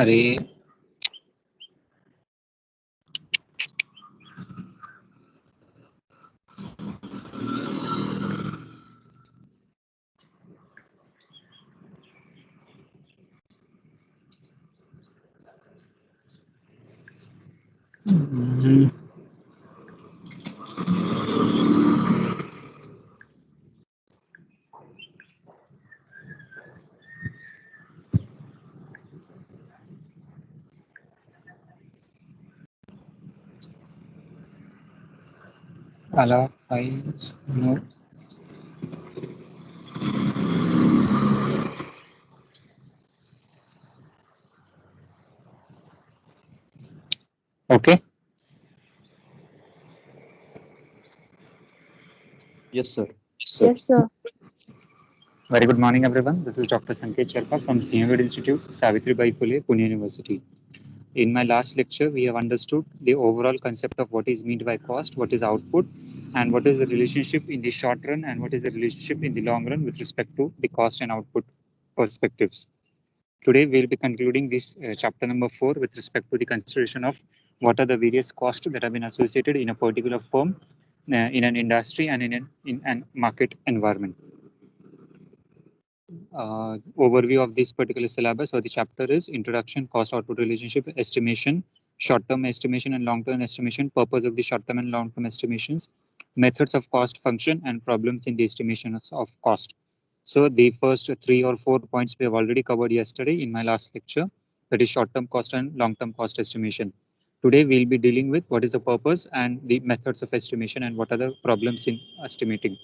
अरे allow files no. Okay. Yes, sir. Yes, sir. Very good morning, everyone. This is Dr. Sanket Sharma from Senior Institute, Savitribai Phule, Pune University. In my last lecture, we have understood the overall concept of what is meant by cost, what is output, and what is the relationship in the short run and what is the relationship in the long run with respect to the cost and output perspectives. Today, we'll be concluding this chapter number 4 with respect to the consideration of what are the various costs that have been associated in a particular firm, in an industry, and in an market environment. Overview of this particular syllabus or the chapter is introduction, cost output relationship, estimation, short term estimation and long term estimation, purpose of the short term and long term estimations, methods of cost function, and problems in the estimations of cost. So the first 3 or 4 points we have already covered yesterday in my last lecture, that is short term cost and long term cost estimation. Today we'll be dealing with what is the purpose and the methods of estimation and what are the problems in estimating.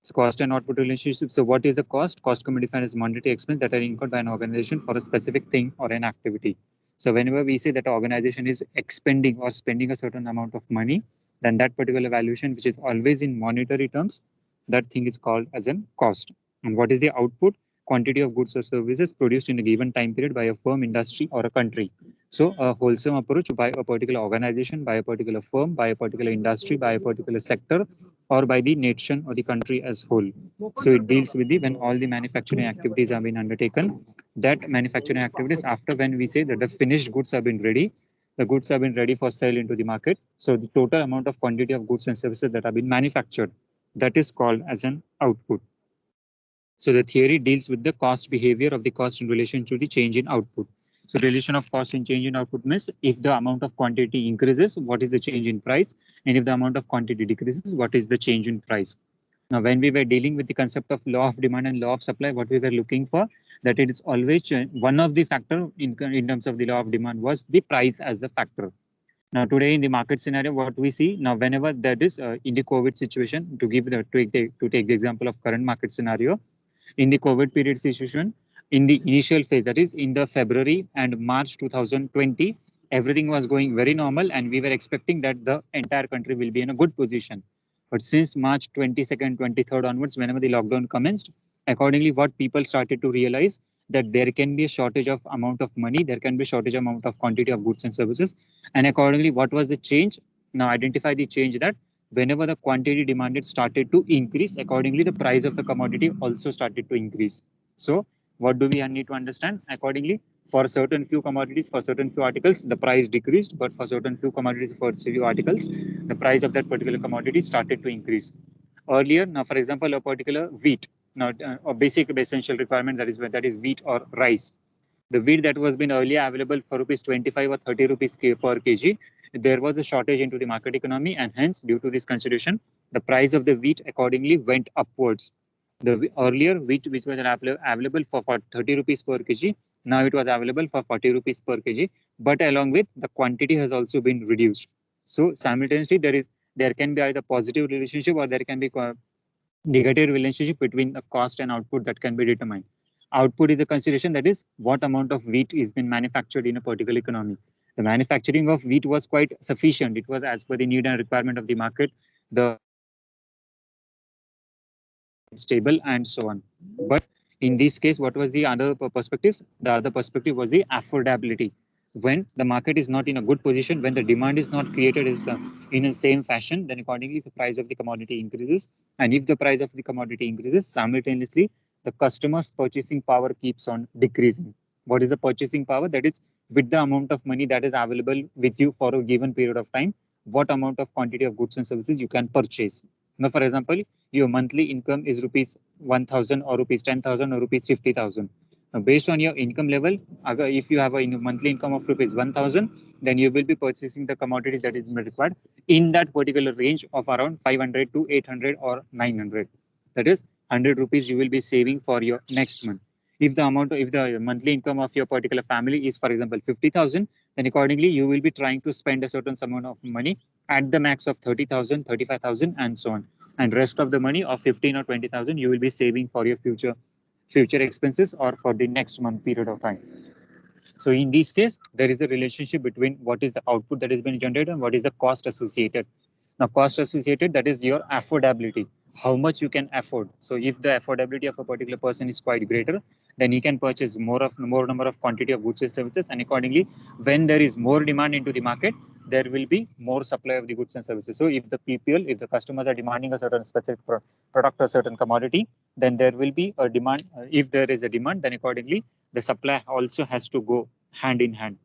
So cost and output relationship. So what is the cost? Cost can be defined as monetary expense that are incurred by an organization for a specific thing or an activity. So whenever we say that an organization is expending or spending a certain amount of money, then that particular valuation, which is always in monetary terms, that thing is called as a cost. And what is the output? Quantity of goods or services produced in a given time period by a firm, industry, or a country. So a wholesome approach by a particular organization, by a particular firm, by a particular industry, by a particular sector, or by the nation or the country as whole. So it deals with the when all the manufacturing activities have been undertaken, that manufacturing activities after when we say that the finished goods have been ready, the goods have been ready for sale into the market. So the total amount of quantity of goods and services that have been manufactured, that is called as an output. So the theory deals with the cost behavior of the cost in relation to the change in output. So relation of cost and change in output means if the amount of quantity increases, what is the change in price? And if the amount of quantity decreases, what is the change in price? Now, when we were dealing with the concept of law of demand and law of supply, what we were looking for, that it is always one of the factor in terms of the law of demand was the price as the factor. Now, today in the market scenario, what we see now, whenever that is in the COVID situation, to take the example of current market scenario, in the COVID period situation, in the initial phase, that is in the February and March 2020, everything was going very normal and we were expecting that the entire country will be in a good position. But since March 22nd, 23rd onwards, whenever the lockdown commenced, accordingly, what people started to realize that there can be a shortage of amount of money, there can be shortage amount of quantity of goods and services. And accordingly, what was the change? Now identify the change that whenever the quantity demanded started to increase, accordingly, the price of the commodity also started to increase. So what do we need to understand? Accordingly, for certain few commodities, for certain few articles, the price decreased, but for certain few commodities, for few articles, the price of that particular commodity started to increase. Earlier, now for example, a particular wheat, now a basic essential requirement that is wheat or rice. The wheat that was been earlier available for rupees 25 or 30 rupees per kg, there was a shortage into the market economy, and hence due to this consideration, the price of the wheat accordingly went upwards. The earlier wheat which was available for 30 rupees per kg, now it was available for 40 rupees per kg, but along with the quantity has also been reduced. So simultaneously there can be either positive relationship or there can be negative relationship between the cost and output that can be determined. Output is the consideration, that is what amount of wheat is been manufactured in a particular economy. The manufacturing of wheat was quite sufficient. It was as per the need and requirement of the market, the stable and so on. But In this case, what was the other perspectives? The other perspective was the affordability. When the market is not in a good position, when the demand is not created in the same fashion, then accordingly the price of the commodity increases. And if the price of the commodity increases, simultaneously the customer's purchasing power keeps on decreasing. What is the purchasing power? That is with the amount of money that is available with you for a given period of time, what amount of quantity of goods and services you can purchase. Now, for example, your monthly income is rupees 1,000 or rupees 10,000 or rupees 50,000. Now, based on your income level, if you have a monthly income of rupees 1,000, then you will be purchasing the commodity that is required in that particular range of around 500 to 800 or 900. That is 100 rupees you will be saving for your next month. If the monthly income of your particular family is, for example, 50,000, then accordingly you will be trying to spend a certain amount of money at the max of 30,000, 35,000, and so on. And rest of the money of 15 or 20,000 you will be saving for your future expenses or for the next month period of time. So in this case, there is a relationship between what is the output that is being generated and what is the cost associated. Now, cost associated, that is your affordability, how much you can afford. So if the affordability of a particular person is quite greater, then he can purchase more number of quantity of goods and services, and accordingly, when there is more demand into the market, there will be more supply of the goods and services. So if if the customers are demanding a certain specific product or certain commodity, then there will be a demand. If there is a demand, then accordingly, the supply also has to go hand in hand.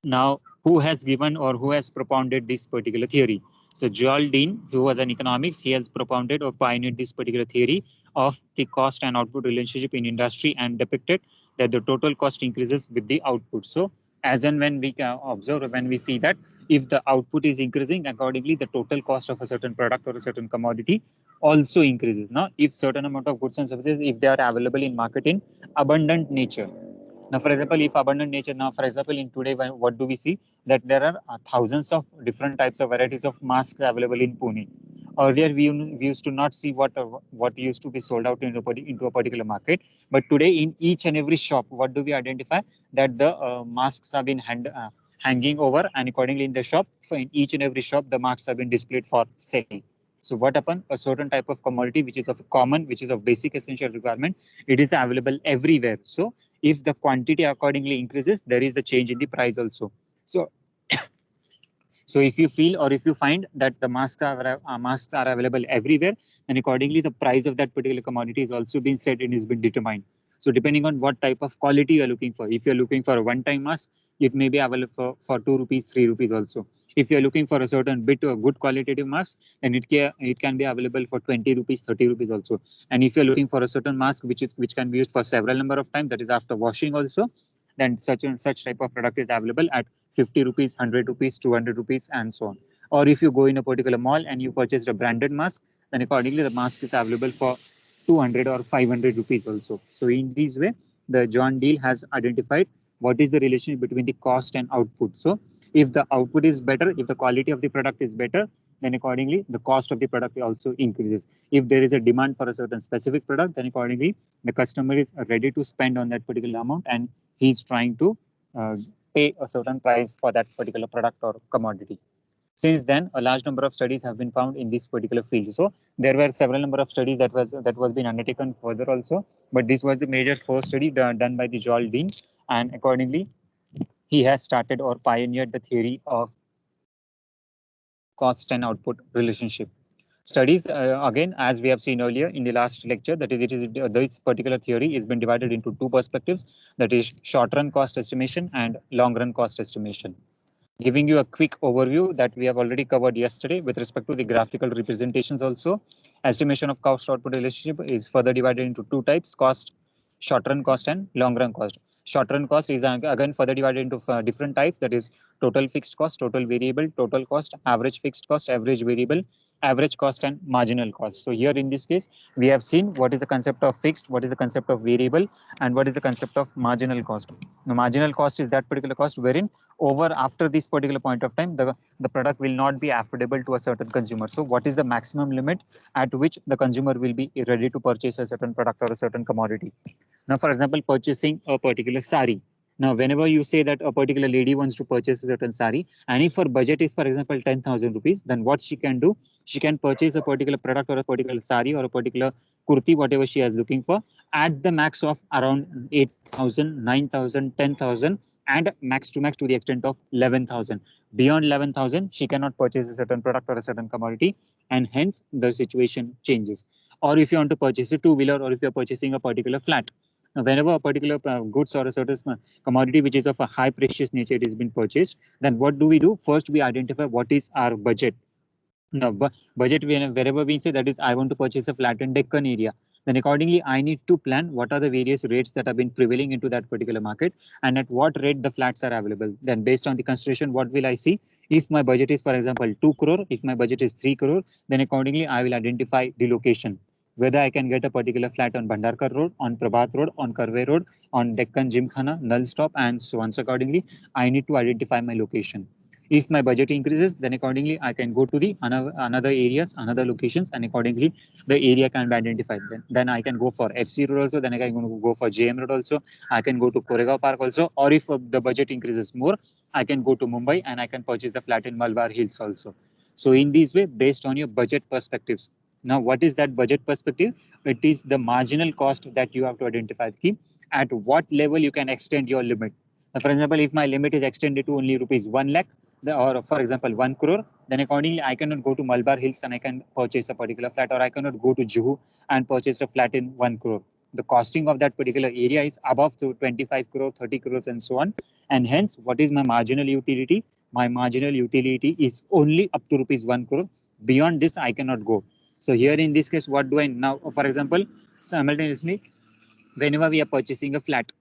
Now, who has given or who has propounded this particular theory? So Joel Dean, who was an economics, he has propounded or pioneered this particular theory of the cost and output relationship in industry and depicted that the total cost increases with the output. So as and when we can observe, when we see that if the output is increasing, accordingly the total cost of a certain product or a certain commodity also increases. Now, if certain amount of goods and services, if they are available in market in abundant nature, now, for example, if abundant nature, now, for example, in today, what do we see? That there are thousands of different types of varieties of masks available in Pune. Earlier, we used to not see what used to be sold out into a particular market. But today, in each and every shop, what do we identify? That the masks have been hanging over, and accordingly in the shop, so in each and every shop, the masks have been displayed for sale. So what happened? A certain type of commodity, which is of common, which is of basic essential requirement, it is available everywhere. So if the quantity accordingly increases, there is the change in the price also. So, so if you feel or if you find that the masks are available everywhere, then accordingly the price of that particular commodity is also being set and is been determined. So depending on what type of quality you are looking for, if you are looking for a one-time mask, it may be available for 2 rupees, 3 rupees also. If you are looking for a certain bit of good qualitative mask, then it can be available for 20 rupees, 30 rupees also. And if you're looking for a certain mask which can be used for several number of times, that is after washing also, then such type of product is available at 50 rupees, 100 rupees, 200 rupees, and so on. Or if you go in a particular mall and you purchased a branded mask, then accordingly the mask is available for 200 or 500 rupees also. So in this way, the John Deal has identified what is the relationship between the cost and output. So if the output is better, if the quality of the product is better, then accordingly the cost of the product also increases. If there is a demand for a certain specific product, then accordingly the customer is ready to spend on that particular amount, and he's trying to uh, pay a certain price for that particular product or commodity. Since then, a large number of studies have been found in this particular field. So there were several number of studies that was being undertaken further also, but this was the major first study done by the Joel Dean, and accordingly he has started or pioneered the theory of cost and output relationship. Studies, again, as we have seen earlier in the last lecture, that is, this particular theory has been divided into two perspectives, that is short-run cost estimation and long-run cost estimation. Giving you a quick overview that we have already covered yesterday with respect to the graphical representations also, estimation of cost-output relationship is further divided into two types, short-run cost and long-run cost. Short-run cost is again further divided into different types, that is total fixed cost, total variable, total cost, average fixed cost, average variable, average cost, and marginal cost. So here in this case, we have seen what is the concept of fixed, what is the concept of variable, and what is the concept of marginal cost. The marginal cost is that particular cost wherein over after this particular point of time, the product will not be affordable to a certain consumer. So what is the maximum limit at which the consumer will be ready to purchase a certain product or a certain commodity? Now, for example, purchasing a particular sari. Now, whenever you say that a particular lady wants to purchase a certain sari, and if her budget is, for example, 10,000 rupees, then what she can do, she can purchase a particular product or a particular sari or a particular kurti, whatever she is looking for, at the max of around 8,000, 9,000, 10,000, and max to the extent of 11,000. Beyond 11,000, she cannot purchase a certain product or a certain commodity, and hence the situation changes. Or if you want to purchase a two-wheeler, or if you're purchasing a particular flat, whenever a particular goods or a certain commodity which is of a high precious nature is been purchased, then what do we do? First, we identify what is our budget. No, but budget, wherever we say that is, I want to purchase a flat in Deccan area, then accordingly, I need to plan what are the various rates that have been prevailing into that particular market and at what rate the flats are available. Then based on the consideration, what will I see? If my budget is, for example, 2 crore, if my budget is 3 crore, then accordingly, I will identify the location. Whether I can get a particular flat on Bhandarkar Road, on Prabhat Road, on Karve Road, on Deccan Gymkhana, Null Stop, and so on. So accordingly, I need to identify my location. If my budget increases, then accordingly I can go to the another areas, another locations, and accordingly the area can be identified. Then I can go for FC Road also, then I can go for JM Road also, I can go to Koregaon Park also, or if the budget increases more, I can go to Mumbai and I can purchase the flat in Malabar Hills also. So in this way, based on your budget perspectives. Now, what is that budget perspective? It is the marginal cost that you have to identify. At what level you can extend your limit. For example, if my limit is extended to only rupees 1 lakh, or for example 1 crore, then accordingly I cannot go to Malabar Hills and I can purchase a particular flat, or I cannot go to Juhu and purchase a flat in 1 crore. The costing of that particular area is above to 25 crore, 30 crores, and so on. And hence, what is my marginal utility? My marginal utility is only up to rupees 1 crore. Beyond this, I cannot go. So here in this case, what do I now? For example, simultaneously, whenever we are purchasing a flat,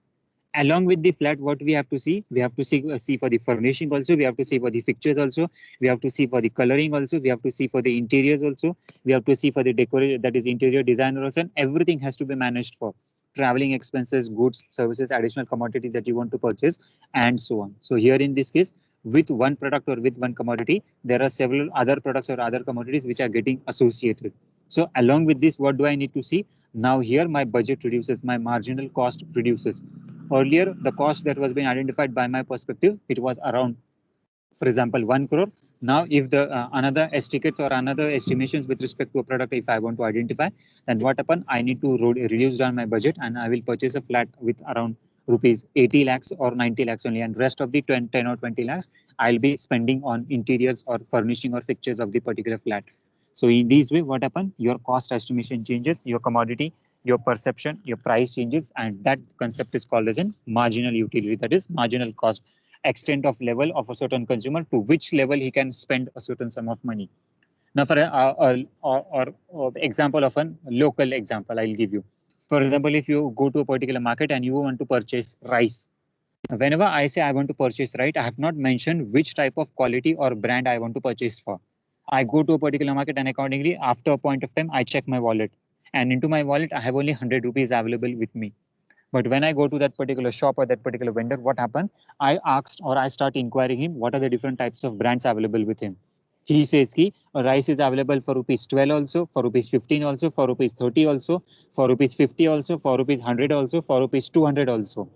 along with the flat, what we have to see? We have to see for the furnishing also, we have to see for the fixtures also, we have to see for the coloring also, we have to see for the interiors also, we have to see for the decoration, that is interior designer also, and everything has to be managed for traveling expenses, goods, services, additional commodity that you want to purchase, and so on. So here in this case, with one product or with one commodity, there are several other products or other commodities which are getting associated. So along with this, what do I need to see? Now here my budget reduces, my marginal cost reduces. Earlier, the cost that was being identified by my perspective, it was around, for example, 1 crore. Now, if the another estimates or another estimations with respect to a product, if I want to identify, then what happen? I need to reduce down my budget and I will purchase a flat with around rupees 80 lakhs or 90 lakhs only, and rest of the 10 or 20 lakhs I'll be spending on interiors or furnishing or fixtures of the particular flat. So in this way, what happen? Your cost estimation changes, your commodity, your perception, your price changes, and that concept is called as a marginal utility, that is marginal cost, extent of level of a certain consumer to which level he can spend a certain sum of money. Now, for or example of a local example, I'll give you. For example, if you go to a particular market and you want to purchase rice, whenever I say I want to purchase rice, I have not mentioned which type of quality or brand I want to purchase for. I go to a particular market and accordingly, after a point of time, I check my wallet. And into my wallet, I have only 100 rupees available with me. But when I go to that particular shop or that particular vendor, what happened? I asked or I start inquiring him what are the different types of brands available with him. He says ki rice is available for rupees 12 also, for rupees 15 also, for rupees 30 also, for rupees 50 also, for rupees 100 also, for rupees 200 also.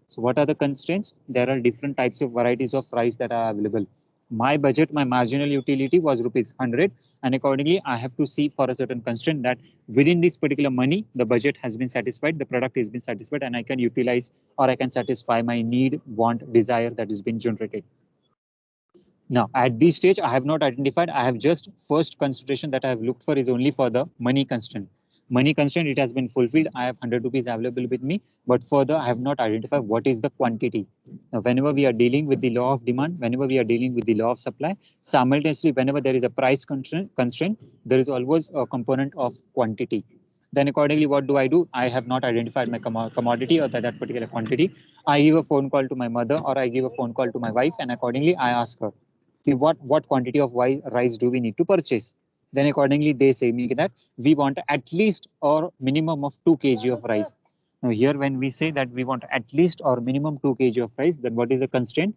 So what are the constraints? There are different types of varieties of rice that are available. My budget, my marginal utility was rupees 100, and accordingly I have to see for a certain constraint that within this particular money, the budget has been satisfied, the product has been satisfied, and I can utilize or I can satisfy my need, want, desire that has been generated. Now, at this stage, I have not identified. I have just first consideration that I have looked for is only for the money constraint. Money constraint, it has been fulfilled. I have 100 rupees available with me, but further, I have not identified what is the quantity. Now, whenever we are dealing with the law of demand, whenever we are dealing with the law of supply, simultaneously, whenever there is a price constraint, there is always a component of quantity. Then accordingly, what do? I have not identified my commodity or that particular quantity. I give a phone call to my mother or I give a phone call to my wife, and accordingly, I ask her, what quantity of rice do we need to purchase? Then accordingly they say me that we want at least or minimum of 2 kg of rice. Now here when we say that we want at least or minimum 2 kg of rice, then what is the constraint?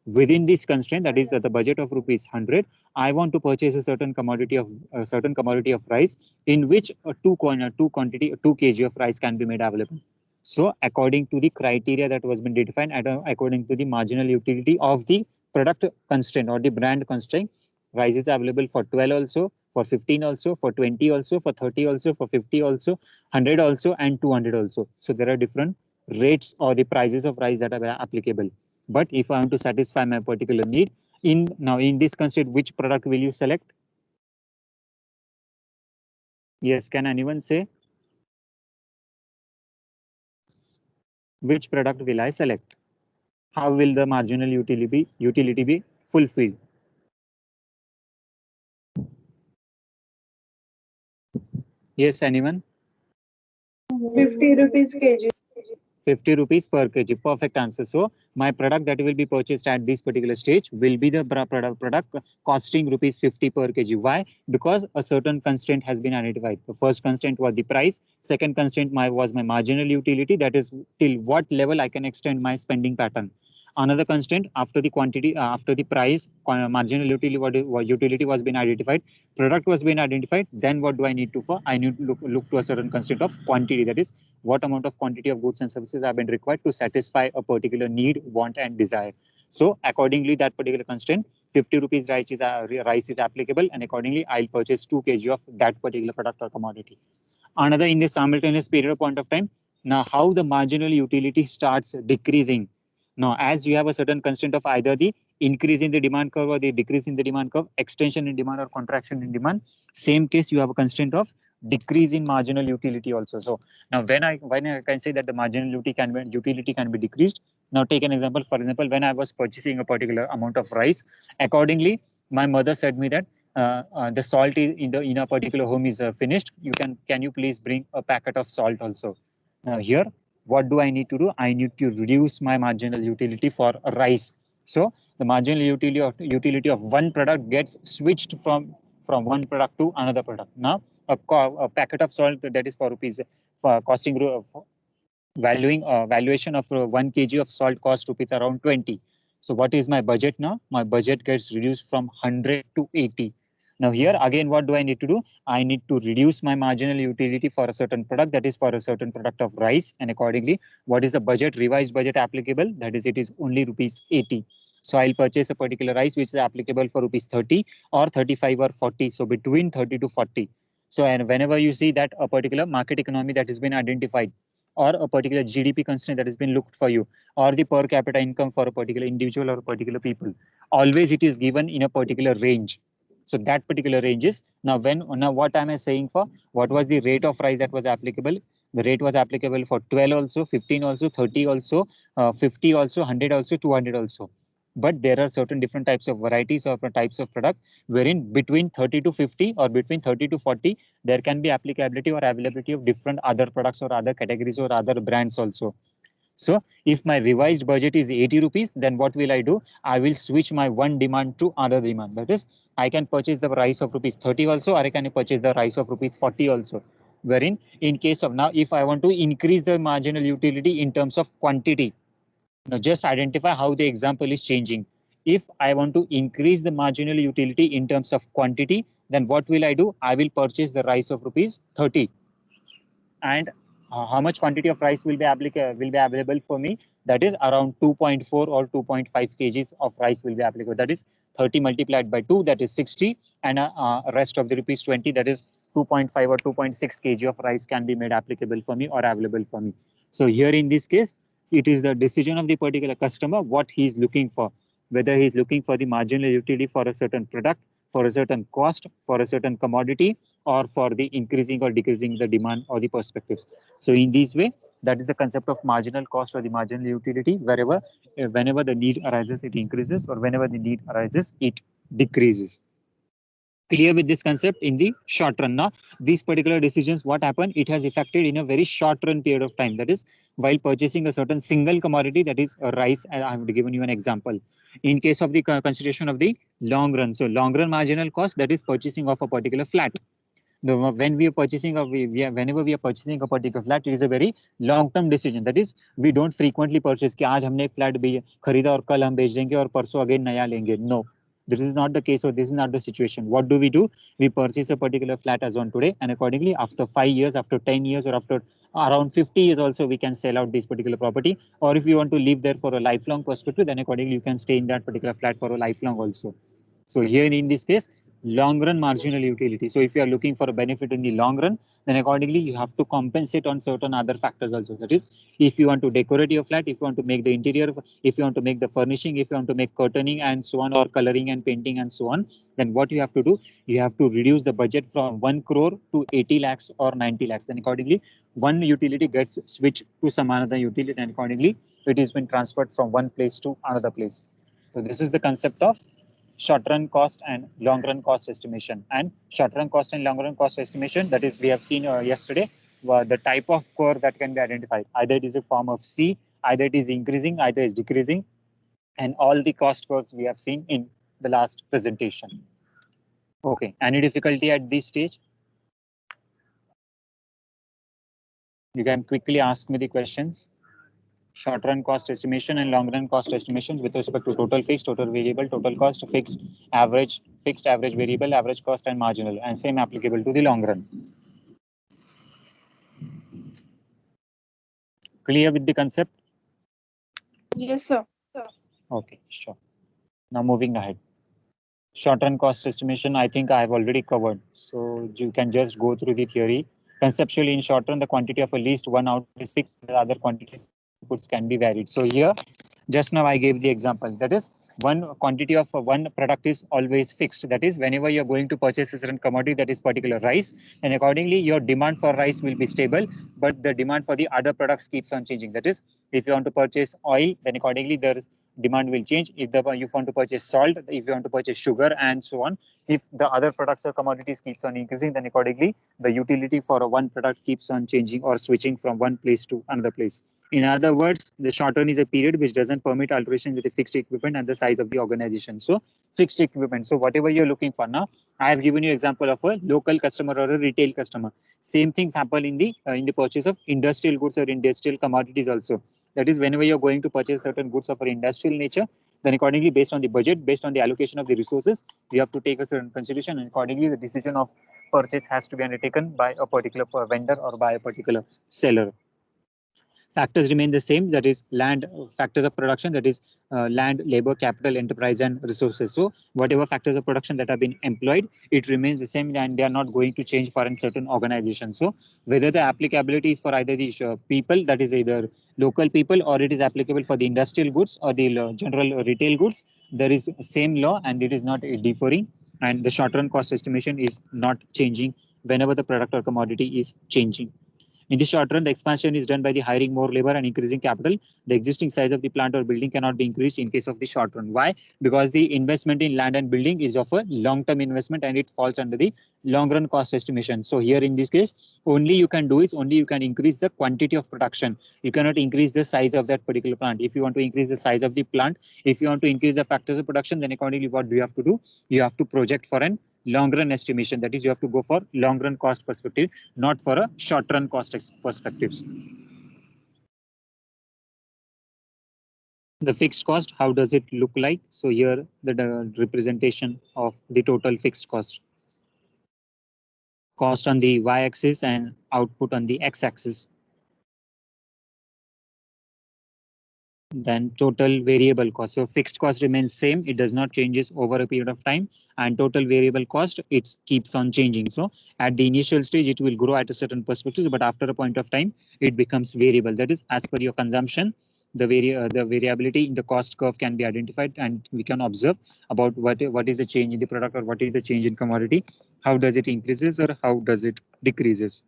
Within this constraint, that is the budget of rupees 100, I want to purchase a certain commodity of rice in which two quantity 2 kg of rice can be made available. So according to the criteria that was been defined, according to the marginal utility of the product constraint or the brand constraint, Rice is available for 12 also, for 15 also, for 20 also, for 30 also, for 50 also, 100 also, and 200 also. So there are different rates or the prices of rice that are applicable. But if I want to satisfy my particular need, now in this constraint, which product will you select? Yes, can anyone say? Which product will I select? How will the marginal utility be fulfilled? Yes, anyone? 50 rupees kg. 50 rupees per kg. Perfect answer. So my product that will be purchased at this particular stage will be the product costing rupees 50 per kg. Why? Because a certain constraint has been identified. The first constraint was the price. Second constraint was my marginal utility. That is till what level I can extend my spending pattern. Another constraint after the quantity, after the price, marginal utility was been identified, product was being identified. Then what do I need to for? I need to look to a certain constraint of quantity. That is what amount of quantity of goods and services have been required to satisfy a particular need, want, and desire. So accordingly, that particular constraint, 50 rupees rice is applicable, and accordingly, I'll purchase 2 kg of that particular product or commodity. Another in this simultaneous period of point of time, now how the marginal utility starts decreasing. Now, as you have a certain constraint of either the increase in the demand curve or the decrease in the demand curve, extension in demand or contraction in demand, same case you have a constraint of decrease in marginal utility also. So now when I can say that the marginal utility can be decreased. Now take an example. For example, when I was purchasing a particular amount of rice, accordingly, my mother said me that the salt is in a particular home is finished. Can you please bring a packet of salt also? Now here, what do I need to do? I need to reduce my marginal utility for rice. So the marginal utility of one product gets switched from one product to another product. Now a packet of salt that is for rupees for costing valuation of 1 kg of salt cost rupees around 20. So what is my budget now? My budget gets reduced from 100 to 80. Now here again, what do I need to do? I need to reduce my marginal utility for a certain product, that is for a certain product of rice, and accordingly, what is the budget, revised budget applicable? That is, it is only rupees 80. So I'll purchase a particular rice which is applicable for rupees 30 or 35 or 40. So between 30 to 40. So and whenever you see that a particular market economy that has been identified, or a particular GDP constraint that has been looked for you, or the per capita income for a particular individual or a particular people, always it is given in a particular range. So that particular range is now what am I saying for? What was the rate of rice that was applicable? The rate was applicable for 12 also, 15 also, 30 also, 50 also, 100 also, 200 also. But there are certain different types of varieties or types of product wherein between 30 to 50 or between 30 to 40, there can be applicability or availability of different other products or other categories or other brands also. So if my revised budget is 80 rupees, then what will I do? I will switch my one demand to other demand. That is, I can purchase the rice of rupees 30 also, or I can purchase the rice of rupees 40 also. Wherein in case of now, if I want to increase the marginal utility in terms of quantity, now just identify how the example is changing. If I want to increase the marginal utility in terms of quantity, then what will I do? I will purchase the rice of rupees 30. And how much quantity of rice will be available for me? That is around 2.4 or 2.5 kgs of rice will be applicable. That is 30 multiplied by 2, that is 60, and rest of the rupees 20, that is 2.5 or 2.6 kg of rice can be made applicable for me or available for me. So here in this case, it is the decision of the particular customer what he is looking for, whether he is looking for the marginal utility for a certain product, for a certain cost, for a certain commodity, or for the increasing or decreasing the demand or the perspectives. So in this way, that is the concept of marginal cost or the marginal utility. Whenever the need arises, it increases, or whenever the need arises, it decreases. Clear with this concept in the short run. Now, these particular decisions, what happened, it has affected in a very short run period of time. That is, while purchasing a certain single commodity, that is rice, and I have given you an example. In case of the consideration of the long run, so long run marginal cost, that is purchasing of a particular flat. When we are purchasing whenever we are purchasing a particular flat, it is a very long term decision. That is, we don't frequently purchase कि आज हमने एक flat खरीदा और कल हम बेच देंगे और परसों अगेन नया लेंगे. No, this is not the case, or this is not the situation. What do? We purchase a particular flat as on today, and accordingly after 5 years, after 10 years, or after around 50 years also, we can sell out this particular property. Or if you want to live there for a lifelong perspective, then accordingly you can stay in that particular flat for a lifelong also. So here in this case, long run marginal utility. So if you are looking for a benefit in the long run, then accordingly you have to compensate on certain other factors also. That is, if you want to decorate your flat, if you want to make the interior, if you want to make the furnishing, if you want to make curtaining and so on, or coloring and painting and so on, then what you have to do, you have to reduce the budget from 1 crore to 80 lakhs or 90 lakhs. Then accordingly, one utility gets switched to some another utility, and accordingly it has been transferred from one place to another place. So this is the concept of short run cost and long run cost estimation. And short run cost and long run cost estimation, that is, we have seen yesterday, the type of curve that can be identified. Either it is a form of C, either it is increasing, either it is decreasing, and all the cost curves we have seen in the last presentation. Okay, any difficulty at this stage? You can quickly ask me the questions. Short run cost estimation and long run cost estimations with respect to total fixed, total variable, total cost, fixed, average, variable, average cost, and marginal, and same applicable to the long run. Clear with the concept? Yes, sir. Okay, sure. Now moving ahead. Short run cost estimation, I think I have already covered. So you can just go through the theory. Conceptually, in short run, the quantity of at least one output is fixed, the other quantities inputs can be varied. So here, just now I gave the example. That is, one quantity of one product is always fixed. That is, whenever you're going to purchase a certain commodity, that is particular rice, and accordingly your demand for rice will be stable, but the demand for the other products keeps on changing. That is, if you want to purchase oil, then accordingly the demand will change. If you want to purchase salt, if you want to purchase sugar, and so on, if the other products or commodities keeps on increasing, then accordingly the utility for one product keeps on changing or switching from one place to another place. In other words, the short run is a period which doesn't permit alteration with the fixed equipment and the size of the organization. So fixed equipment. So whatever you're looking for now, I have given you example of a local customer or a retail customer. Same things happen in the purchase of industrial goods or industrial commodities also. That is, whenever you're going to purchase certain goods of an industrial nature, then accordingly, based on the budget, based on the allocation of the resources, you have to take a certain consideration, and accordingly the decision of purchase has to be undertaken by a particular vendor or by a particular seller. Factors remain the same, that is land, factors of production, that is land, labor, capital, enterprise, and resources. So whatever factors of production that have been employed, it remains the same, and they are not going to change for a certain organization. So whether the applicability is for either the people, that is either local people, or it is applicable for the industrial goods or the general retail goods, there is same law and it is not differing, and the short run cost estimation is not changing whenever the product or commodity is changing. In the short run, the expansion is done by the hiring more labor and increasing capital. The existing size of the plant or building cannot be increased in case of the short run. Why? Because the investment in land and building is of a long-term investment and it falls under the long-run cost estimation. So here in this case, only you can do is only you can increase the quantity of production. You cannot increase the size of that particular plant. If you want to increase the size of the plant, if you want to increase the factors of production, then accordingly what do you have to do? You have to project for an long run estimation. That is, you have to go for long run cost perspective, not for a short run cost perspectives. The fixed cost, how does it look like? So here the representation of the total fixed cost. Cost on the y-axis and output on the x-axis. Then total variable cost. So fixed cost remains same. It does not changes over a period of time, and total variable cost, it keeps on changing. So at the initial stage, it will grow at a certain perspective, but after a point of time, it becomes variable. That is, as per your consumption, the variability in the cost curve can be identified, and we can observe about what is the change in the product or what is the change in commodity. How does it increases or how does it decreases?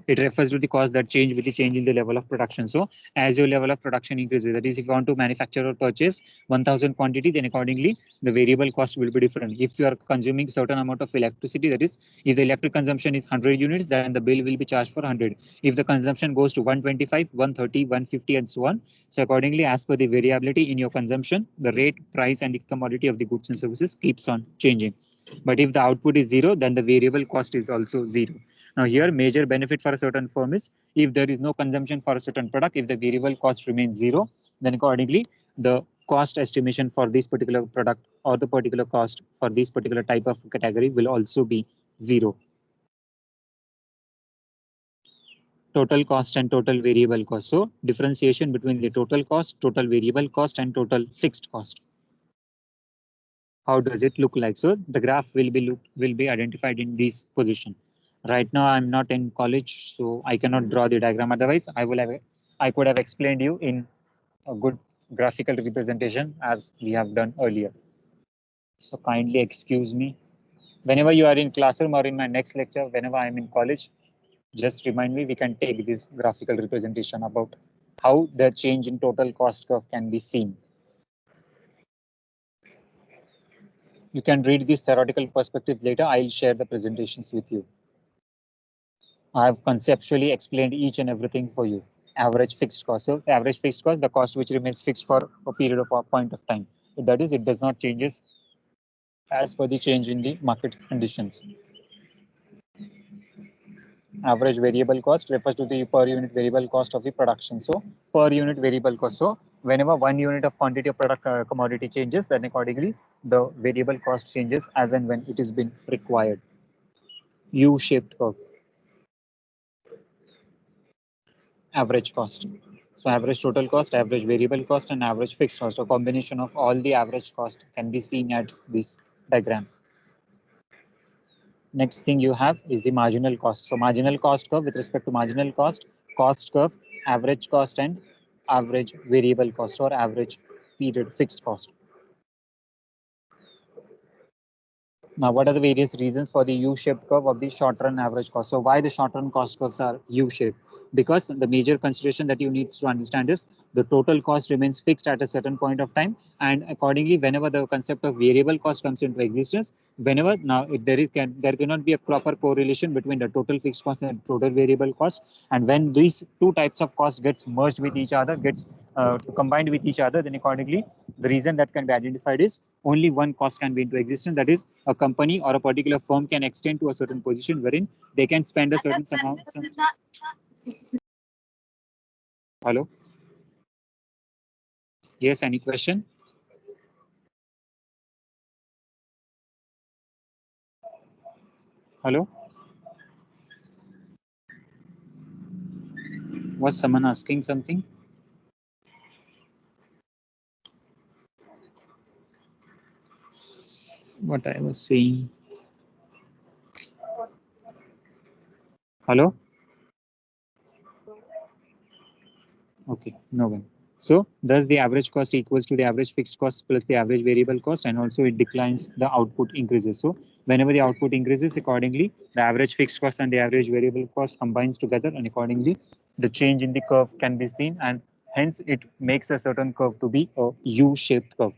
It refers to the cost that change with the change in the level of production. So as your level of production increases, that is, if you want to manufacture or purchase 1000 quantity, then accordingly the variable cost will be different. If you are consuming certain amount of electricity, that is, if the electric consumption is 100 units, then the bill will be charged for 100. If the consumption goes to 125, 130, 150, and so on, so accordingly, as per the variability in your consumption, the rate, price, and the commodity of the goods and services keeps on changing. But if the output is zero, then the variable cost is also zero. Now here, major benefit for a certain firm is if there is no consumption for a certain product, if the variable cost remains zero, then accordingly the cost estimation for this particular product or the particular cost for this particular type of category will also be zero. Total cost and total variable cost. So differentiation between the total cost, total variable cost, and total fixed cost. how does it look like? So the graph will be identified in this position. Right now I'm not in college, so I cannot draw the diagram. Otherwise, I could have explained you in a good graphical representation as we have done earlier. So kindly excuse me. Whenever you are in classroom or in my next lecture, whenever I'm in college, just remind me, we can take this graphical representation about how the change in total cost curve can be seen. You can read these theoretical perspectives later. I'll share the presentations with you. I have conceptually explained each and everything for you. Average fixed cost. So average fixed cost, the cost which remains fixed for a period of a point of time. That is, it does not changes as per the change in the market conditions. Average variable cost refers to the per unit variable cost of the production. So per unit variable cost. So whenever 1 unit of quantity of product commodity changes, then accordingly the variable cost changes as and when it is been required. U-shaped curve. Average cost. So average total cost, average variable cost, and average fixed cost. A combination of all the average cost can be seen at this diagram. Next thing you have is the marginal cost. So marginal cost curve with respect to marginal cost curve, average cost, and average variable cost or average period fixed cost. Now, what are the various reasons for the U-shaped curve of the short-run average cost? So why the short-run cost curves are U-shaped? Because the major consideration that you need to understand is the total cost remains fixed at a certain point of time, and accordingly, whenever the concept of variable cost comes into existence, whenever now there cannot be a proper correlation between the total fixed cost and total variable cost, and when these two types of cost gets merged with each other, gets combined with each other, then accordingly, the reason that can be identified is only one cost can be into existence. That is, a company or a particular firm can extend to a certain position wherein they can spend a certain amount. Hello? Yes, any question? Hello? Was someone asking something? What I was saying. Hello? Okay, no one. So thus the average cost equals to the average fixed cost plus the average variable cost, and also it declines, the output increases. So whenever the output increases, accordingly the average fixed cost and the average variable cost combines together, and accordingly the change in the curve can be seen, and hence it makes a certain curve to be a U-shaped curve.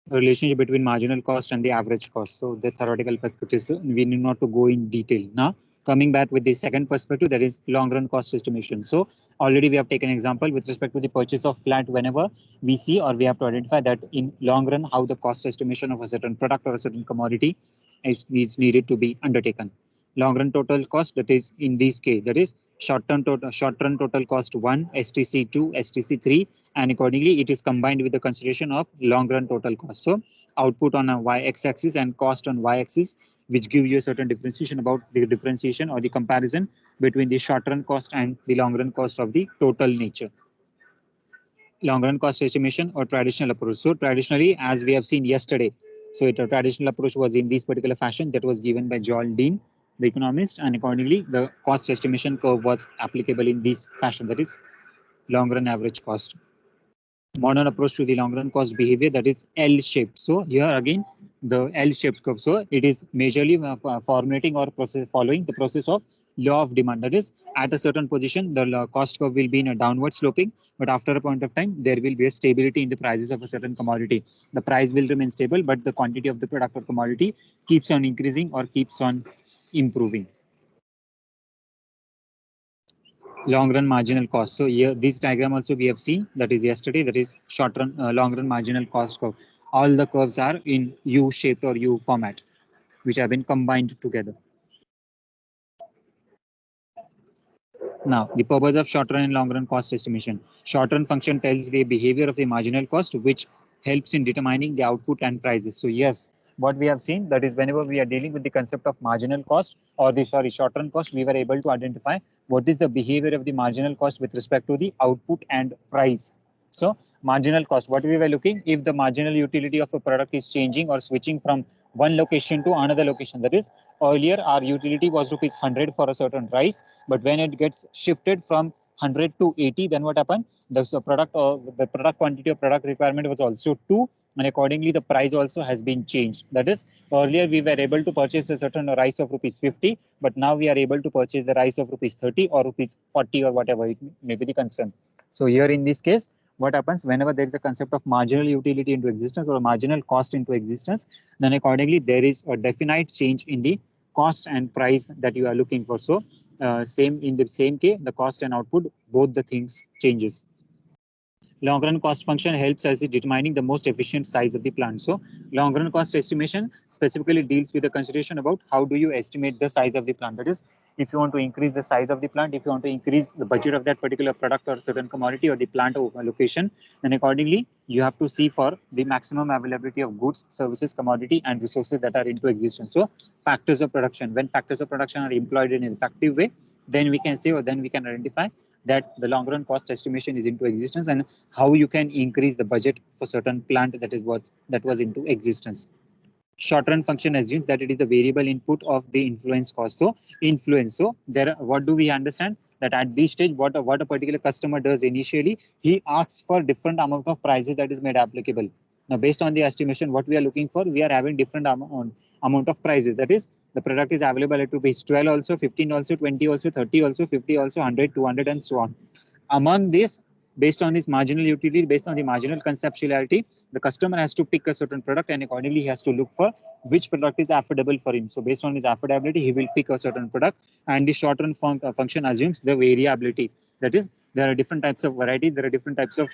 Relationship between marginal cost and the average cost. So the theoretical perspective, so we need not to go in detail. Now coming back with the second perspective, that is long run cost estimation. So already we have taken example with respect to the purchase of flat. Whenever we see or we have to identify that in long run how the cost estimation of a certain product or a certain commodity is needed to be undertaken. Long run total cost, that is in this case, that is short run total cost 1, STC 2, STC 3, and accordingly it is combined with the consideration of long run total cost. So output on a y-x axis and cost on y-axis, which give you a certain differentiation about the differentiation or the comparison between the short run cost and the long run cost of the total nature. Long run cost estimation or traditional approach. So traditionally, as we have seen yesterday, so a traditional approach was in this particular fashion that was given by Joel Dean, the economist, and accordingly the cost estimation curve was applicable in this fashion, that is long run average cost. Modern approach to the long run cost behavior, that is L-shaped. So here again the L-shaped curve. So it is majorly formulating or following the process of law of demand. That is, at a certain position the cost curve will be in a downward sloping, but after a point of time there will be a stability in the prices of a certain commodity. The price will remain stable, but the quantity of the product or commodity keeps on increasing or keeps on improving. Long run marginal cost. So here this diagram also we have seen, that is yesterday, that is short run long run marginal cost curve. All the curves are in U shaped or U format, which have been combined together. Now the purpose of short run and long run cost estimation. Short run function tells the behavior of the marginal cost, which helps in determining the output and prices. So yes, what we have seen, that is whenever we are dealing with the concept of marginal cost or the short run cost, we were able to identify what is the behavior of the marginal cost with respect to the output and price. So marginal cost. What we were looking, if the marginal utility of a product is changing or switching from one location to another location. That is, earlier our utility was rupees 100 for a certain price, but when it gets shifted from 100 to 80, then what happened? The product quantity of product requirement was also 2, and accordingly the price also has been changed. That is, earlier we were able to purchase a certain rice of rupees 50, but now we are able to purchase the rice of rupees 30 or rupees 40 or whatever it may be the concern. So here in this case, what happens whenever there is a concept of marginal utility into existence or marginal cost into existence, then accordingly there is a definite change in the cost and price that you are looking for. So same in the same case, the cost and output, both the things changes. Long run cost function helps us in determining the most efficient size of the plant. So long run cost estimation specifically deals with the consideration about how do you estimate the size of the plant. That is, if you want to increase the size of the plant, if you want to increase the budget of that particular product or certain commodity or the plant location, then accordingly you have to see for the maximum availability of goods, services, commodity and resources that are into existence. So factors of production, when factors of production are employed in an effective way, then we can say, or then we can identify that the long run cost estimation is into existence and how you can increase the budget for certain plant that was into existence. Short run function assumes that it is the variable input of the influence cost. So influence. So there, what do we understand? That at this stage, what a particular customer does initially, he asks for different amount of prices that is made applicable. Now, based on the estimation, what we are looking for, we are having different amount of prices. That is, the product is available at rupees 12 also, 15 also, 20 also, 30 also, 50 also, 100, 200, and so on. Among this, based on this marginal utility, based on the marginal conceptuality, the customer has to pick a certain product and accordingly he has to look for which product is affordable for him. So based on his affordability, he will pick a certain product, and the short run function assumes the variability. That is, there are different types of variety, there are different types of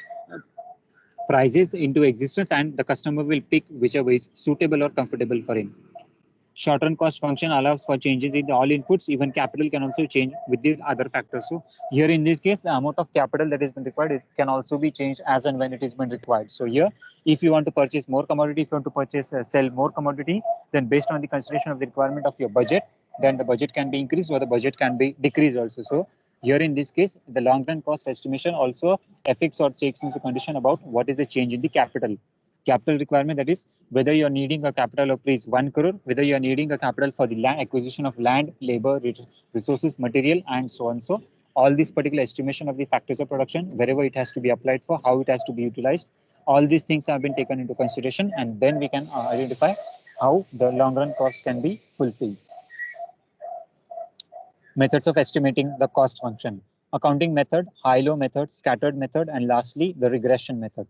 prices into existence, and the customer will pick whichever is suitable or comfortable for him. Short run cost function allows for changes in all inputs. Even capital can also change with the other factors. So here in this case, the amount of capital that is been required, it can also be changed as and when it is been required. So here, if you want to purchase more commodity, if you want to purchase sell more commodity, then based on the consideration of the requirement of your budget, then the budget can be increased or the budget can be decreased also. So here in this case, the long run cost estimation also affects or takes into condition about what is the change in the capital requirement. That is, whether you are needing a capital of rupees 1 crore, whether you are needing a capital for the acquisition of land, labor, resources, material, and so on. So all these particular estimation of the factors of production, wherever it has to be applied for, how it has to be utilized, all these things have been taken into consideration, and then we can identify how the long run cost can be fulfilled. Methods of estimating the cost function: accounting method, high-low method, scattered method, and lastly the regression method.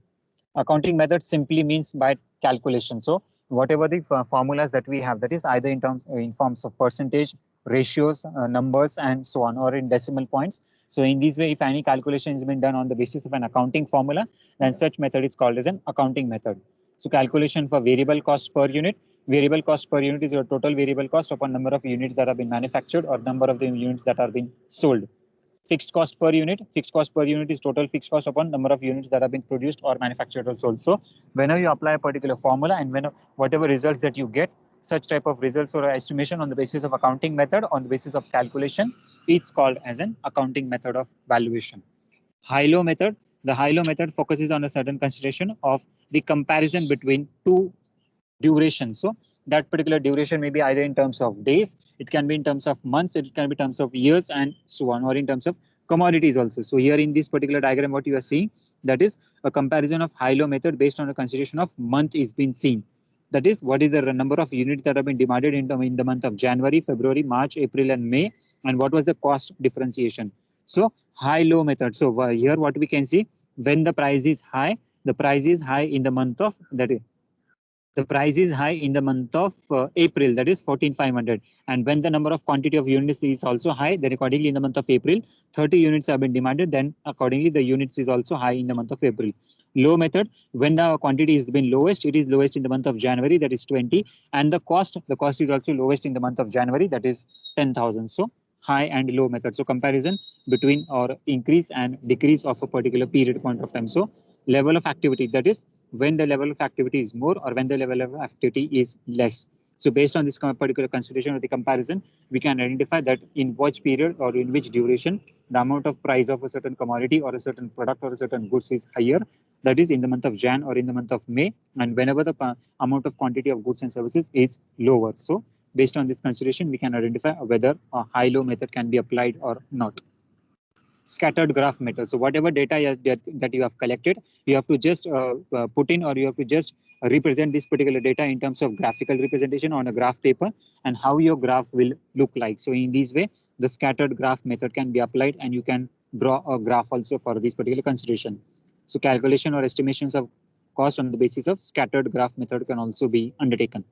Accounting method simply means by calculation. So whatever the formulas that we have, that is either in forms of percentage, ratios, numbers, and so on, or in decimal points. So in this way, if any calculation has been done on the basis of an accounting formula, then such method is called as an accounting method. So calculation for variable cost per unit. Variable cost per unit is your total variable cost upon number of units that have been manufactured or number of the units that are being sold. Fixed cost per unit. Fixed cost per unit is total fixed cost upon number of units that have been produced or manufactured or sold. So whenever you apply a particular formula and whatever results that you get, such type of results or estimation on the basis of accounting method, on the basis of calculation, is called as an accounting method of valuation. High-low method. The high-low method focuses on a certain consideration of the comparison between two duration. So that particular duration may be either in terms of days, it can be in terms of months, it can be in terms of years, and so on, or in terms of commodities also. So here in this particular diagram, what you are seeing, that is a comparison of high-low method based on a consideration of month is being seen. That is, what is the number of units that have been demanded in the month of January, February, March, April, and May, and what was the cost differentiation. So high-low method. So here what we can see, when the price is high, the price is high in the month of the price is high in the month of April, that is 14,500. And when the number of quantity of units is also high, then accordingly in the month of April, 30 units have been demanded, then accordingly the units is also high in the month of April. Low method, when the quantity is been lowest, it is lowest in the month of January, that is 20. And the cost is also lowest in the month of January, that is 10,000. So high and low method. So comparison between or increase and decrease of a particular period point of time. So level of activity, that is when the level of activity is more or when the level of activity is less. So based on this particular consideration or the comparison, we can identify that in which period or in which duration the amount of price of a certain commodity or a certain product or a certain goods is higher, that is in the month of Jan or in the month of May, and whenever the amount of quantity of goods and services is lower. So based on this consideration, we can identify whether a high-low method can be applied or not. Scattered graph method. So whatever data that you have collected, you have to just put in, or you have to just represent this particular data in terms of graphical representation on a graph paper, and how your graph will look like. So in this way, the scattered graph method can be applied, and you can draw a graph also for this particular consideration. So calculation or estimations of cost on the basis of scattered graph method can also be undertaken.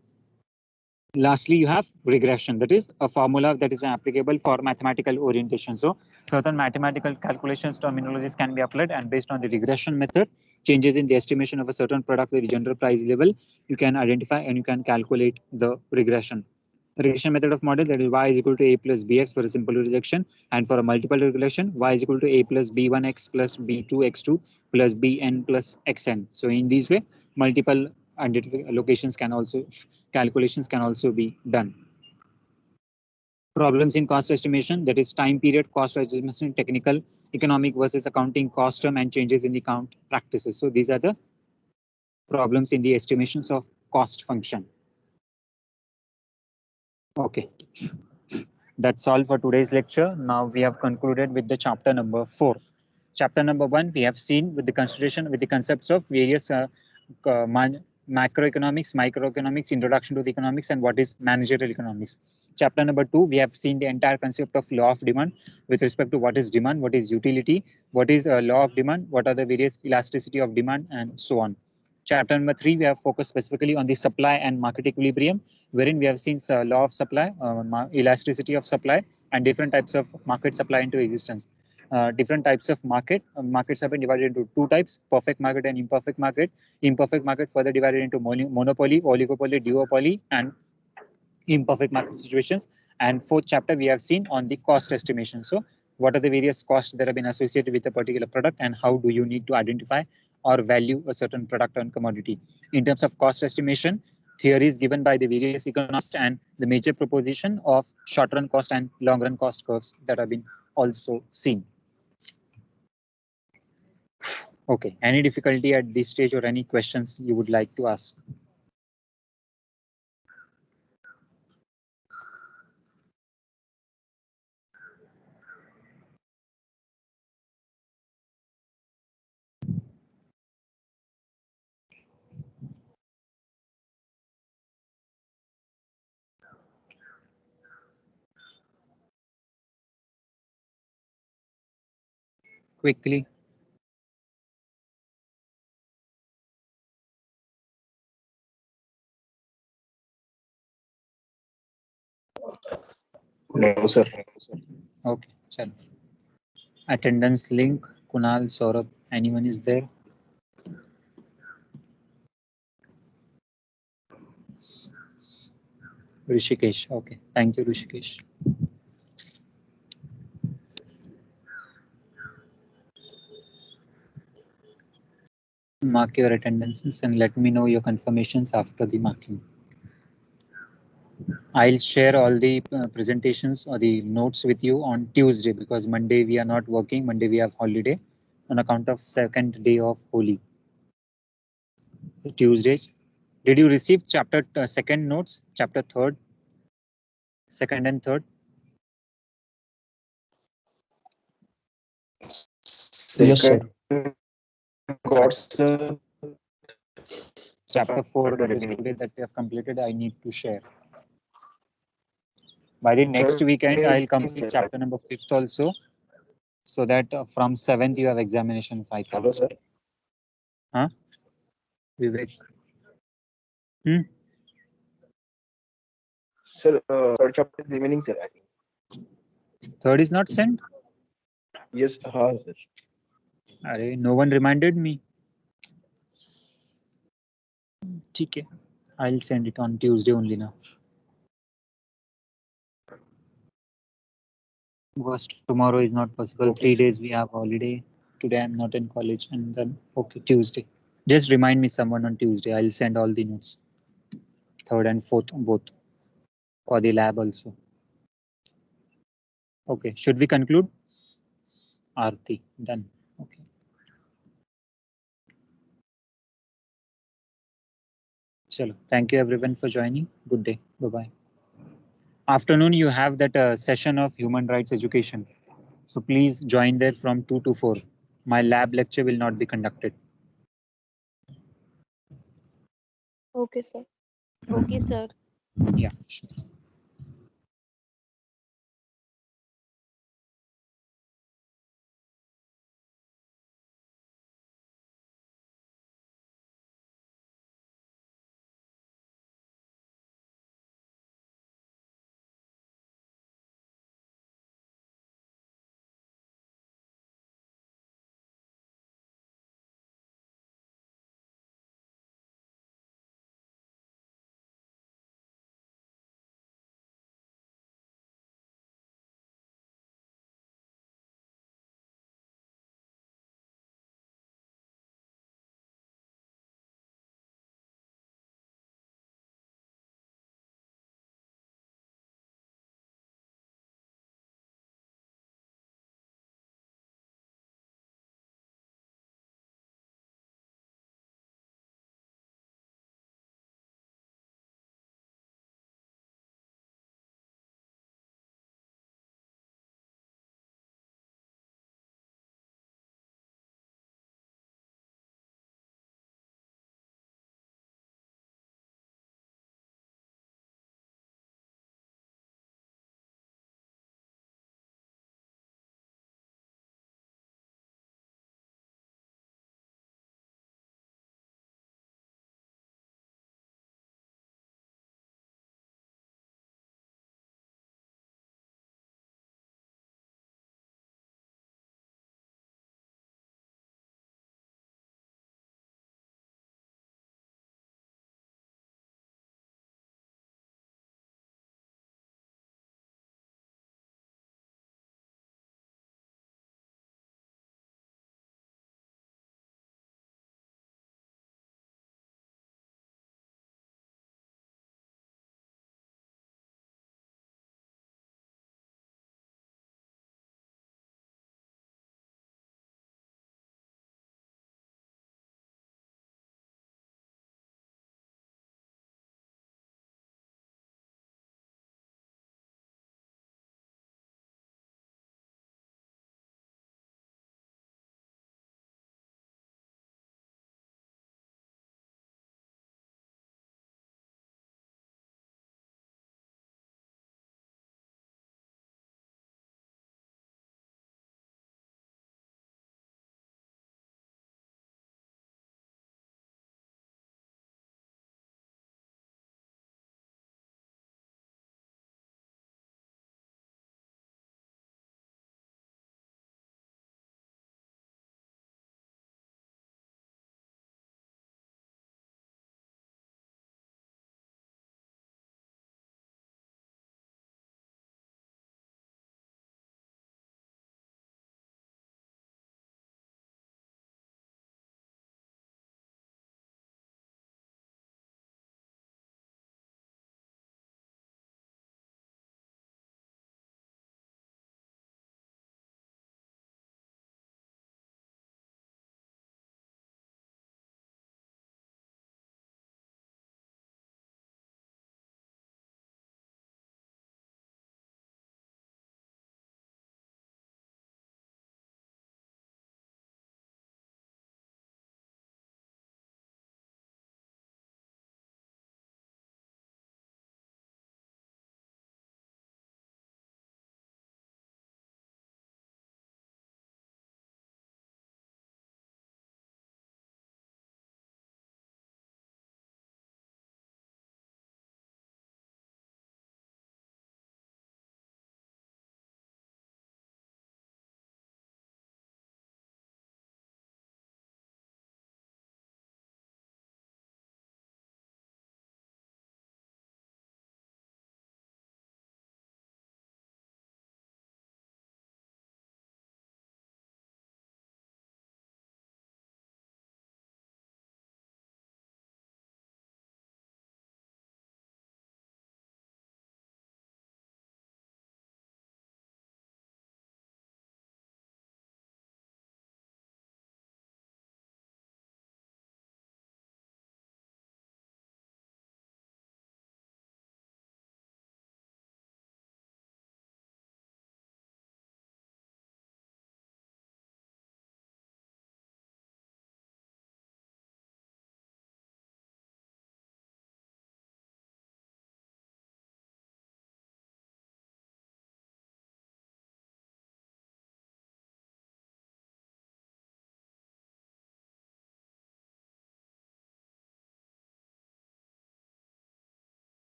Lastly, you have regression. That is a formula that is applicable for mathematical orientation. So certain mathematical calculations terminologies can be applied, and based on the regression method, changes in the estimation of a certain product with the general price level, you can identify and you can calculate the regression. The regression method of model, that is y is equal to a plus bx for a simple regression, and for a multiple regression, y is equal to a plus b1x plus b2x2 plus bn plus xn. So in this way, multiple locations can also calculations can also be done. Problems in cost estimation, that is time period cost estimation, technical, economic versus accounting cost term, and changes in the count practices. So these are the problems in the estimations of cost function. Okay, that's all for today's lecture. Now we have concluded with the chapter number 4. Chapter number 1, we have seen with the consideration with the concepts of various macroeconomics, microeconomics, introduction to the economics, and what is managerial economics. Chapter number 2, we have seen the entire concept of law of demand with respect to what is demand, what is utility, what is law of demand, what are the various elasticity of demand, and so on. Chapter number 3, we have focused specifically on the supply and market equilibrium, wherein we have seen law of supply, elasticity of supply, and different types of market supply into existence. Different types of markets have been divided into two types: perfect market and imperfect market. Imperfect market further divided into monopoly, oligopoly, duopoly, and imperfect market situations. And fourth chapter, we have seen on the cost estimation. So what are the various costs that have been associated with a particular product, and how do you need to identify or value a certain product and commodity? In terms of cost estimation, theories given by the various economists, and the major proposition of short-run cost and long-run cost curves that have been also seen. Okay, any difficulty at this stage or any questions you would like to ask? Quickly. No, sir. Okay, chalo. Attendance link, Kunal, Saurabh, anyone is there? Rishikesh, okay. Thank you, Rishikesh. Mark your attendances and let me know your confirmations after the marking. I'll share all the presentations or the notes with you on Tuesday, because Monday we are not working. Monday we have holiday on account of second day of Holi. Tuesday. Did you receive chapter second notes, chapter third, second and third? Yes, sir. Chapter 4, that is today that we have completed, I need to share. By the next weekend, I'll complete chapter number 5th also, so that from 7th you have examinations. I think. Hello, sir. Huh? Vivek. Sir, third chapter is remaining, sir, I think. Third is not sent? Yes, sir. No one reminded me. Okay, I'll send it on Tuesday only now. Because tomorrow is not possible. 3 days we have holiday. Today I'm not in college, and then okay, Tuesday. Just remind me someone on Tuesday. I'll send all the notes. Third and fourth both. for the lab also. Okay, should we conclude? Aarti, done. Okay. Chalo, thank you everyone for joining. Good day. Bye-bye. Afternoon, you have that session of human rights education. So please join there from 2 to 4. My lab lecture will not be conducted. Okay, sir. Okay, sir. Yeah, sure.